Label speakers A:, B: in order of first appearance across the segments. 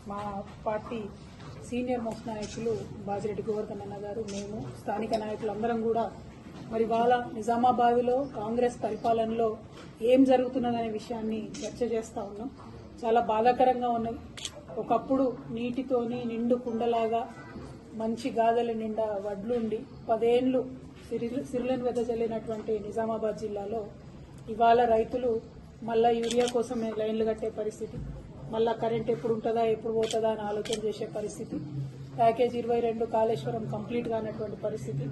A: మా party senior most నాయకులు బాజిరెడ్డి గోవర్ధన్ అన్న గారు, మేము స్థానిక నాయకులందరం కూడా మరి వాళ్ళ నిజామాబాద్లో కాంగ్రెస్ పరిపాలనలో ఏం జరుగుతున్నదనే విషయాన్ని చర్చ చేస్తూ ఉన్నాం. చాలా బాధాకరంగా ఉన్నది. ఒకప్పుడు నీటితోని నిండు కుండలాగా మంచి గాథల నిండా వడ్లుండి 10 ఏళ్లు సిరులను వెదజల్లినటువంటి నిజామాబాద్ జిల్లాలో ఇవాళ రైతులు మళ్ళా యూరియా కోసం లైన్లు కట్టే పరిస్థితి, మళ్ళా కరెంట్ ఎప్పుడు ఉంటుందా ఎప్పుడు పోతుందా అని ఆలోచన చేసే పరిస్థితి, ప్యాకేజ్ 22 కాళేశ్వరం కంప్లీట్ కానటువంటి పరిస్థితి,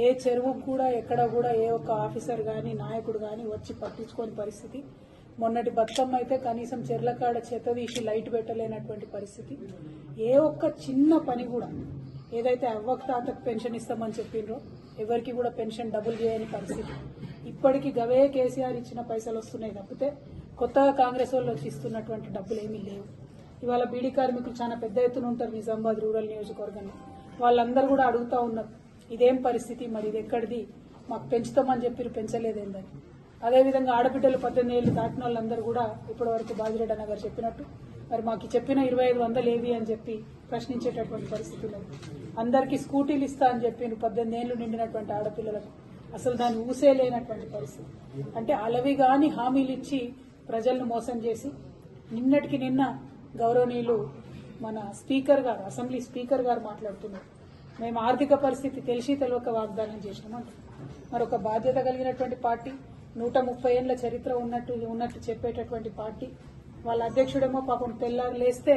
A: ఏ చెరువుకు కూడా ఎక్కడ కూడా ఏ ఒక్క ఆఫీసర్ కానీ నాయకుడు కానీ వచ్చి పట్టించుకోని పరిస్థితి, మొన్నటి బతుకమ్మ అయితే కనీసం చెర్లకాడ చెత్త తీసి లైట్ పెట్టలేనటువంటి పరిస్థితి, ఏ ఒక్క చిన్న పని కూడా ఏదైతే అవ్వకు తాతకు పెన్షన్ ఇస్తామని చెప్పిండ్రో ఎవరికి కూడా పెన్షన్ డబుల్ చేయని పరిస్థితి. ఇప్పటికీ గవే కేసీఆర్ ఇచ్చిన పైసలు వస్తున్నాయి తప్పితే కొత్తగా కాంగ్రెస్ వాళ్ళు వచ్చి ఇస్తున్నటువంటి డబ్బులు ఏమీ లేవు. ఇవాళ బీడీ కార్మికులు చాలా పెద్ద ఎత్తున ఉంటారు నిజామాబాద్ రూరల్ నియోజకవర్గంలో. వాళ్ళందరూ కూడా అడుగుతా ఉన్నారు, ఇదేం పరిస్థితి, మరి ఇది ఎక్కడిది, మాకు పెంచుతామని చెప్పి పెంచలేదేందని. అదేవిధంగా ఆడబిడ్డలు 18 ఏళ్లు దాటిన వాళ్ళందరూ కూడా ఇప్పటి వరకు బాజిరెడ్డి అన్న గారు చెప్పినట్టు మరి మాకు చెప్పిన 2500 ఏవి అని చెప్పి ప్రశ్నించేటటువంటి పరిస్థితి లేదు. అందరికీ స్కూటీలు ఇస్తా అని చెప్పి 18 ఏళ్లు నిండినటువంటి ఆడపిల్లలకు అసలు దాన్ని ఊసే లేనటువంటి పరిస్థితి. అంటే అలవి గాని హామీలు ఇచ్చి ప్రజలను మోసం చేసి నిన్నటికి నిన్న గౌరవనీయులు మన స్పీకర్ గారు, అసెంబ్లీ స్పీకర్ గారు మాట్లాడుతున్నారు, మేము ఆర్థిక పరిస్థితి తెలిసి తెలియక వాగ్దానం చేసినామంట. మరి ఒక బాధ్యత కలిగినటువంటి పార్టీ, 130 ఏళ్ల చరిత్ర ఉన్నట్టు చెప్పేటటువంటి పార్టీ, వాళ్ళ అధ్యక్షుడేమో పాపం తెల్లారు లేస్తే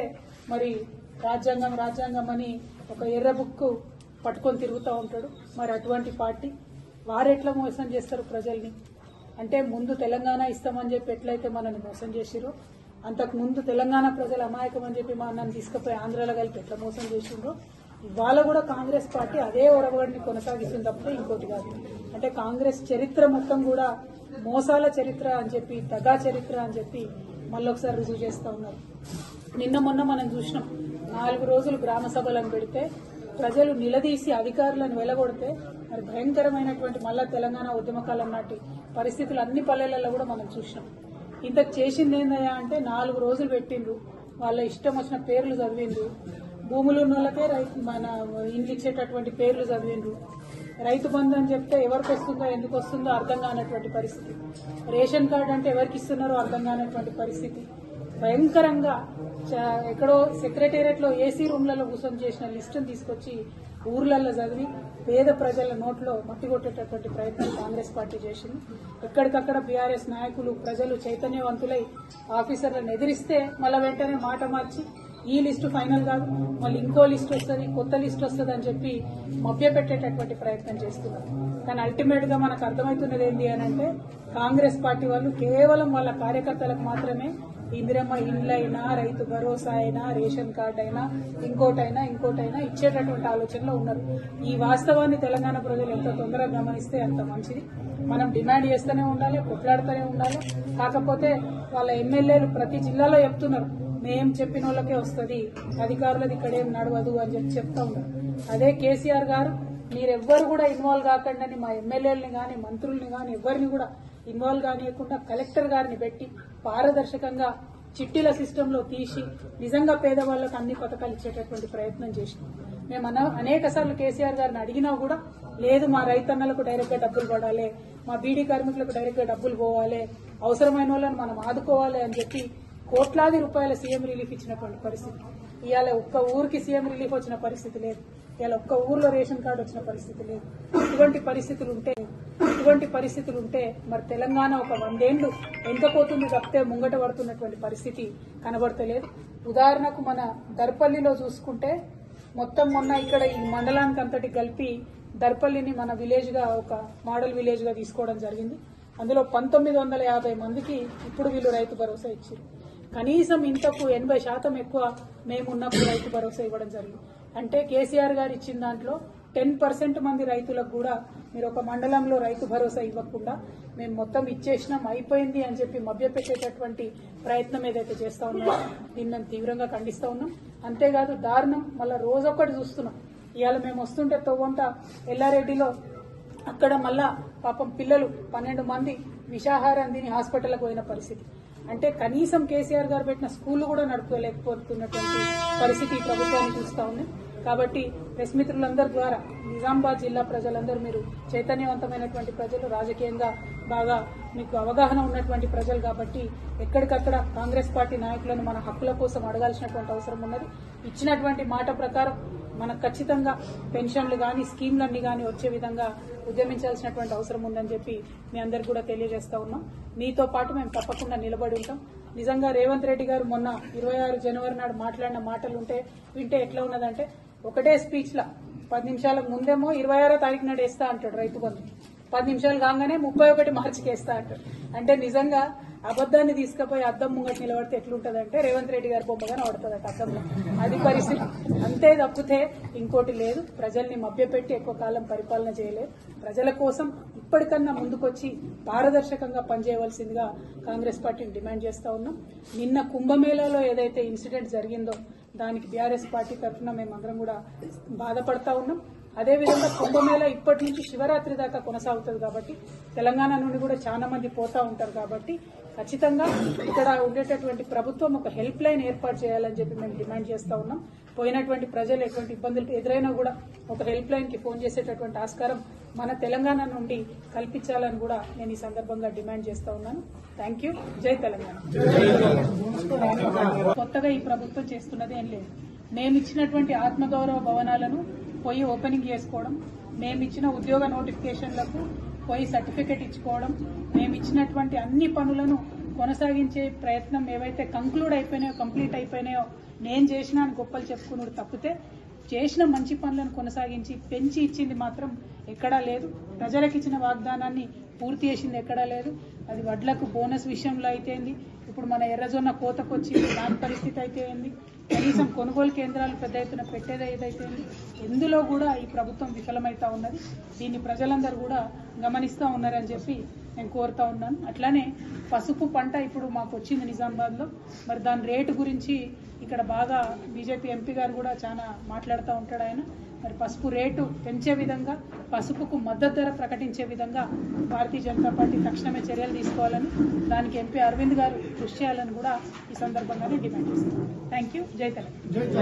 A: మరి రాజ్యాంగం అని ఒక ఎర్ర బుక్ పట్టుకొని తిరుగుతూ ఉంటాడు. మరి అటువంటి పార్టీ వారెట్లా మోసం చేస్తారు ప్రజల్ని? అంటే ముందు తెలంగాణ ఇస్తామని చెప్పి ఎట్లయితే మనల్ని మోసం చేసిరో, అంతకు ముందు తెలంగాణ ప్రజలు అమాయకం అని చెప్పి నన్ను తీసుకుపోయి ఆంధ్రాలో కలిపి ఎట్లా మోసం చేసిండ్రో ఇవాళ కూడా కాంగ్రెస్ పార్టీ అదే ఒరవడిని కొనసాగిస్తుంది తప్పితే ఇంకోటి కాదు. అంటే కాంగ్రెస్ చరిత్ర మొత్తం కూడా మోసాల చరిత్ర అని చెప్పి, దగా చరిత్ర అని చెప్పి మళ్ళొకసారి రుజువు చేస్తూ ఉన్నారు. నిన్న మొన్న మనం చూసినాం, 4 రోజులు గ్రామ సభలను పెడితే ప్రజలు నిలదీసి అధికారులను వెలగొడితే మరి భయంకరమైనటువంటి మళ్ళా తెలంగాణ ఉద్యమకాలం నాటి పరిస్థితులు అన్ని పల్లెలలో కూడా మనం చూసినాం. ఇంతకు చేసింది ఏందయ్యా అంటే 4 రోజులు పెట్టిండ్రు, వాళ్ళ ఇష్టం వచ్చిన పేర్లు చదివిండ్రు, భూములు ఉన్న వాళ్ళకే మన ఇండ్లు ఇచ్చేటటువంటి పేర్లు చదివిండ్రు, రైతు బంధు అని చెప్తే ఎవరికి వస్తుందో ఎందుకు వస్తుందో అర్థం కానటువంటి పరిస్థితి, రేషన్ కార్డు అంటే ఎవరికి ఇస్తున్నారో అర్థం కానటువంటి పరిస్థితి, భయంకరంగా ఎక్కడో సెక్రటేరియట్ లో ఏసీ రూమ్లలో కూర్చొని చేసిన లిస్టును తీసుకొచ్చి ఊర్లలో చదివి పేద ప్రజల నోట్లో మట్టి కొట్టేటటువంటి ప్రయత్నం కాంగ్రెస్ పార్టీ చేసింది. ఎక్కడికక్కడ బీఆర్ఎస్ నాయకులు ప్రజలు చైతన్యవంతులై ఆఫీసర్లను ఎదిరిస్తే మళ్ళా వెంటనే మాట మార్చి ఈ లిస్టు ఫైనల్ కాదు, మళ్ళీ ఇంకో లిస్ట్ వస్తుంది, కొత్త లిస్ట్ వస్తుంది అని చెప్పి మభ్యపెట్టేటటువంటి ప్రయత్నం చేస్తున్నారు. కానీ అల్టిమేట్ గా మనకు అర్థమవుతున్నది ఏంటి అని అంటే కాంగ్రెస్ పార్టీ వాళ్ళు కేవలం వాళ్ళ కార్యకర్తలకు మాత్రమే ఇందిరమ్మ ఇండ్లైనా, రైతు భరోసా అయినా, రేషన్ కార్డు అయినా, ఇంకోటైనా ఇచ్చేటటువంటి ఆలోచనలో ఉన్నారు. ఈ వాస్తవాన్ని తెలంగాణ ప్రజలు ఎంత తొందరగా గమనిస్తే అంత మంచిది. మనం డిమాండ్ చేస్తూనే ఉండాలి, కొట్లాడుతూనే ఉండాలి. కాకపోతే వాళ్ళ ఎమ్మెల్యేలు ప్రతి జిల్లాలో చెప్తున్నారు, మేం చెప్పిన వాళ్ళకే వస్తుంది, అధికారులది ఇక్కడేం నడవదు అని చెప్పి చెప్తా ఉన్నారు. అదే కేసీఆర్ గారు మీరెవ్వరు కూడా ఇన్వాల్వ్ కాకండి మా ఎమ్మెల్యేలని కానీ మంత్రుల్ని కానీ ఎవరిని కూడా ఇన్వాల్వ్ కానియకుండా కలెక్టర్ గారిని పెట్టి పారదర్శకంగా చిట్టీల సిస్టంలో తీసి నిజంగా పేదవాళ్లకు అన్ని పథకాలు ఇచ్చేటటువంటి ప్రయత్నం చేసినాం. మేము అనేక సార్లు కేసీఆర్ గారిని అడిగినా కూడా లేదు, మా రైతన్నలకు డైరెక్ట్ గా డబ్బులు పడాలి, మా బీడీ కార్మికులకు డైరెక్ట్ గా డబ్బులు పోవాలి, అవసరమైన వాళ్ళని మనం ఆదుకోవాలి అని చెప్పి కోట్లాది రూపాయల సీఎం రిలీఫ్ ఇచ్చినటువంటి పరిస్థితి. ఇవాళ ఒక్క ఊరికి సీఎం రిలీఫ్ వచ్చిన పరిస్థితి లేదు, ఇవాళ ఒక్క ఊర్లో రేషన్ కార్డు వచ్చిన పరిస్థితి లేదు. ఇటువంటి పరిస్థితులు ఉంటే మరి తెలంగాణ ఒక 100 ఏళ్లు ఎంకపోతుంది తప్పితే ముంగట పడుతున్నటువంటి పరిస్థితి కనబడతలేదు. ఉదాహరణకు మన దర్పల్లిలో చూసుకుంటే మొత్తం మొన్న ఇక్కడ ఈ మండలానికి అంతటి కలిపి దర్పల్లిని మన విలేజ్ గా ఒక మోడల్ విలేజ్ గా తీసుకోవడం జరిగింది. అందులో 1950 మందికి ఇప్పుడు వీళ్ళు రైతు భరోసా ఇచ్చారు. కనీసం ఇంతకు 80% ఎక్కువ మేమున్నప్పుడు రైతు భరోసా ఇవ్వడం జరిగింది. అంటే కేసీఆర్ గారు ఇచ్చిన దాంట్లో 10% మంది రైతులకు కూడా మీరు ఒక మండలంలో రైతు భరోసా ఇవ్వకుండా మేము మొత్తం ఇచ్చేసినాం అయిపోయింది అని చెప్పి మభ్యపెట్టేటటువంటి ప్రయత్నం ఏదైతే చేస్తా ఉన్నామో దీన్ని మేము తీవ్రంగా ఖండిస్తా ఉన్నాం. అంతేకాదు దారుణం మళ్ళా రోజొక్కటి చూస్తున్నాం. ఇవాళ మేము వస్తుంటే తొవ్వంట ఎల్లారెడ్డిలో అక్కడ మళ్ళా పాపం పిల్లలు 12 మంది విషాహారం తిని హాస్పిటల్కి పోయిన పరిస్థితి. అంటే కనీసం కేసీఆర్ గారు పెట్టిన స్కూల్ కూడా నడుపుకోలేకపోతున్నటువంటి పరిస్థితి ఈ ప్రభుత్వాన్ని చూస్తా ఉంది. కాబట్టి ప్రెస్ మిత్రులందరి ద్వారా నిజామాబాద్ జిల్లా ప్రజలందరూ మీరు చైతన్యవంతమైనటువంటి ప్రజలు, రాజకీయంగా బాగా మీకు అవగాహన ఉన్నటువంటి ప్రజలు కాబట్టి ఎక్కడికక్కడ కాంగ్రెస్ పార్టీ నాయకులను మన హక్కుల కోసం అడగాల్సినటువంటి అవసరం ఉన్నది. ఇచ్చినటువంటి మాట ప్రకారం మనకు ఖచ్చితంగా పెన్షన్లు కానీ స్కీమ్లన్నీ కానీ వచ్చే విధంగా ఉద్యమించాల్సినటువంటి అవసరం ఉందని చెప్పి మీ అందరికి కూడా తెలియజేస్తా ఉన్నాం. మీతో పాటు మేము తప్పకుండా నిలబడి ఉంటాం. నిజంగా రేవంత్ రెడ్డి గారు మొన్న 26 జనవరి నాడు మాట్లాడిన మాటలు వింటే ఎట్లా ఉన్నదంటే ఒకటే స్పీచ్ లా 10 నిమిషాలకు ముందేమో 26వ తారీఖు నాడు వేస్తా అంటాడు రైతు బంధు, 10 నిమిషాలు కాగానే 31 మార్చికి వేస్తా అంటాడు. అంటే నిజంగా అబద్దాన్ని తీసుకుపోయి అద్దం ముంగట నిలబడితే ఎట్లుంటదంటే రేవంత్ రెడ్డి గారి బొమ్మగానే పడుతుంది అద్దంలో. అది పరిస్థితి. అంతే తప్పితే ఇంకోటి లేదు. ప్రజల్ని మభ్యపెట్టి ఎక్కువ కాలం పరిపాలన చేయలేదు. ప్రజల కోసం ఇప్పటికన్నా ముందుకొచ్చి పారదర్శకంగా పనిచేయవలసిందిగా కాంగ్రెస్ పార్టీని డిమాండ్ చేస్తా ఉన్నాం. నిన్న కుంభమేళాలో ఏదైతే ఇన్సిడెంట్ జరిగిందో దానికి బీఆర్ఎస్ పార్టీ తరఫున మేమందరం కూడా బాధపడతా ఉన్నాం. అదేవిధంగా కుంభమేళా ఇప్పటి నుంచి శివరాత్రి దాకా కొనసాగుతుంది కాబట్టి తెలంగాణ నుండి కూడా చాలా మంది పోతా ఉంటారు కాబట్టి ఖచ్చితంగా ఇక్కడ ఉండేటటువంటి ప్రభుత్వం ఒక హెల్ప్ లైన్ ఏర్పాటు చేయాలని చెప్పి మేము డిమాండ్ చేస్తా ఉన్నాం. పోయినటువంటి ప్రజలు ఎటువంటి ఇబ్బందులు ఎదురైనా కూడా ఒక హెల్ప్ లైన్ కి ఫోన్ చేసేటటువంటి ఆస్కారం మన తెలంగాణ నుండి కల్పించాలని కూడా నేను ఈ సందర్భంగా డిమాండ్ చేస్తా ఉన్నాను. Thank you. జై తెలంగాణ. కొత్తగా ఈ ప్రభుత్వం చేస్తున్నది ఏం లేదు. మేమిచ్చినటువంటి ఆత్మగౌరవ భవనాలను పోయి ఓపెనింగ్ చేసుకోవడం, మేమిచ్చిన ఉద్యోగ నోటిఫికేషన్లకు పోయి సర్టిఫికెట్ ఇచ్చుకోవడం, మేమిచ్చినటువంటి అన్ని పనులను కొనసాగించే ప్రయత్నం ఏవైతే కంప్లీట్ అయిపోయినాయో నేను చేసిన అని గొప్పలు చెప్పుకున్నాడు తప్పితే చేసిన మంచి పనులను కొనసాగించి పెంచి ఇచ్చింది మాత్రం ఎక్కడా లేదు. ప్రజలకు ఇచ్చిన వాగ్దానాన్ని పూర్తి చేసింది ఎక్కడా లేదు. అది వడ్లకు బోనస్ విషయంలో అయితేంది, ఇప్పుడు మన ఎర్రజొన్న కోతకొచ్చి దాని పరిస్థితి అయితే ఏంది, కనీసం కొనుగోలు కేంద్రాలు పెద్ద ఎత్తున పెట్టేది ఏదైతే ఎందులో కూడా ఈ ప్రభుత్వం విఫలమైతా ఉన్నది. దీన్ని ప్రజలందరూ కూడా గమనిస్తూ ఉన్నారని చెప్పి నేను కోరుతా ఉన్నాను. అట్లానే పసుపు పంట ఇప్పుడు మాకు వచ్చింది నిజామాబాద్లో. మరి దాని రేటు గురించి ఇక్కడ బాగా బీజేపీ ఎంపీ గారు కూడా చాలా మాట్లాడుతూ ఉంటాడు ఆయన. మరి పసుపు రేటు పెంచే విధంగా, పసుపుకు మద్దతు ధర ప్రకటించే విధంగా భారతీయ జనతా పార్టీ తక్షణమే చర్యలు తీసుకోవాలని, దానికి ఎంపీ అరవింద్ గారు కృషి చేయాలని కూడా ఈ సందర్భంగానే డిమాండ్ చేస్తున్నాను. Thank you. జై తెలంగాణ.